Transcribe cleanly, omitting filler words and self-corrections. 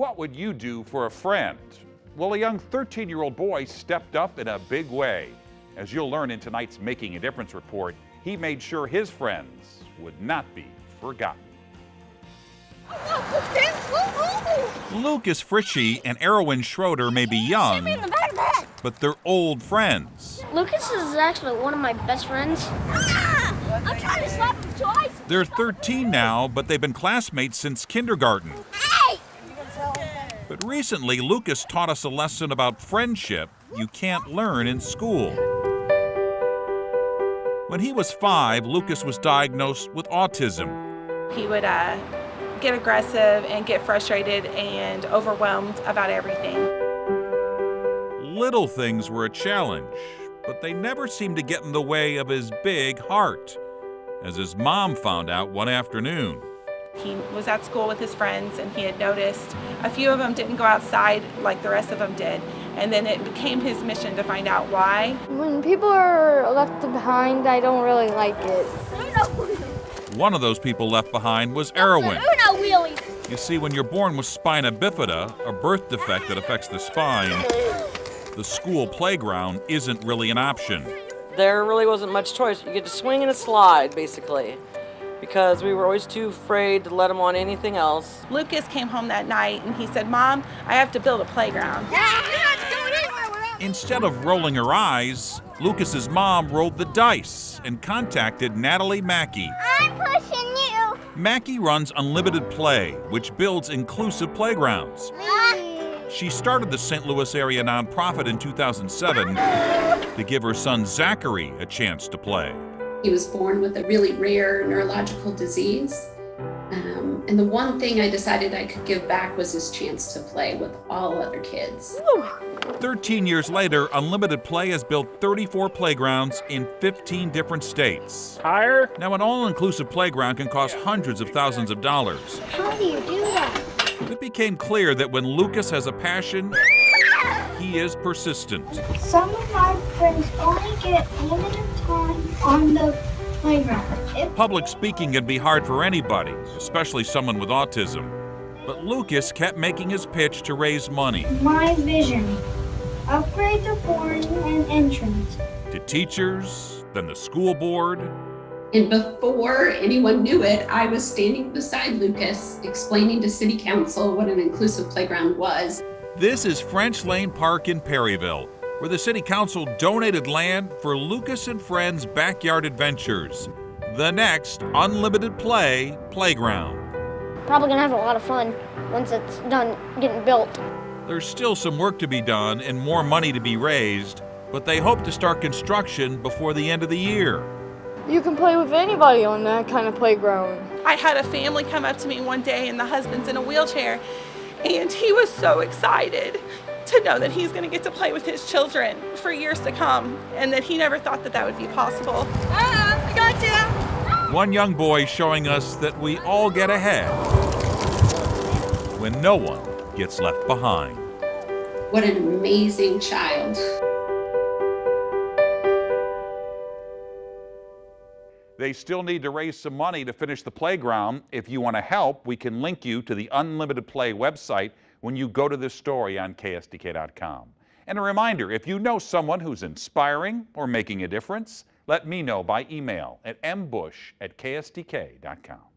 What would you do for a friend? Well, a young 13-year-old boy stepped up in a big way. As you'll learn in tonight's Making a Difference report, he made sure his friends would not be forgotten. Lucas Fritsche and Arawin Schroeder may be young, but they're old friends. Lucas is actually one of my best friends. I'm trying to slap him twice. They're 13 now, but they've been classmates since kindergarten. Hey! But recently, Lucas taught us a lesson about friendship you can't learn in school. When he was 5, Lucas was diagnosed with autism. He would get aggressive and get frustrated and overwhelmed about everything. Little things were a challenge, but they never seemed to get in the way of his big heart, as his mom found out one afternoon. He was at school with his friends and he had noticed a few of them didn't go outside like the rest of them did. And then it became his mission to find out why. When people are left behind, I don't really like it. One of those people left behind was Arawin. You see, when you're born with spina bifida, a birth defect that affects the spine, the school playground isn't really an option. There really wasn't much choice. You get to swing and a slide, basically, because we were always too afraid to let him on anything else. Lucas came home that night and he said, "Mom, I have to build a playground." Instead of rolling her eyes, Lucas's mom rolled the dice and contacted Natalie Mackey. I'm pushing you. Mackey runs Unlimited Play, which builds inclusive playgrounds. She started the St. Louis area nonprofit in 2007 to give her son Zachary a chance to play. He was born with a really rare neurological disease. And the one thing I decided I could give back was his chance to play with all other kids. 13 years later, Unlimited Play has built 34 playgrounds in 15 different states. Higher. Now, an all-inclusive playground can cost hundreds of thousands of dollars. How do you do that? It became clear that when Lucas has a passion, he is persistent. Some of my friends only get limited time on the playground. Public speaking can be hard for anybody, especially someone with autism. But Lucas kept making his pitch to raise money. My vision, upgrade the flooring and entrance. To teachers, then the school board. And before anyone knew it, I was standing beside Lucas, explaining to City Council what an inclusive playground was. This is French Lane Park in Perryville, where the City Council donated land for Lucas and Friends Backyard Adventures, the next Unlimited Play playground. Probably gonna have a lot of fun once it's done getting built. There's still some work to be done and more money to be raised, but they hope to start construction before the end of the year. You can play with anybody on that kind of playground. I had a family come up to me one day and the husband's in a wheelchair and he was so excited to know that he's going to get to play with his children for years to come and that he never thought that that would be possible. I got you. One young boy showing us that we all get ahead when no one gets left behind. What an amazing child. They still need to raise some money to finish the playground. If you want to help, we can link you to the Unlimited Play website when you go to this story on KSDK.com. And a reminder, if you know someone who's inspiring or making a difference, let me know by email at mbush@ksdk.com.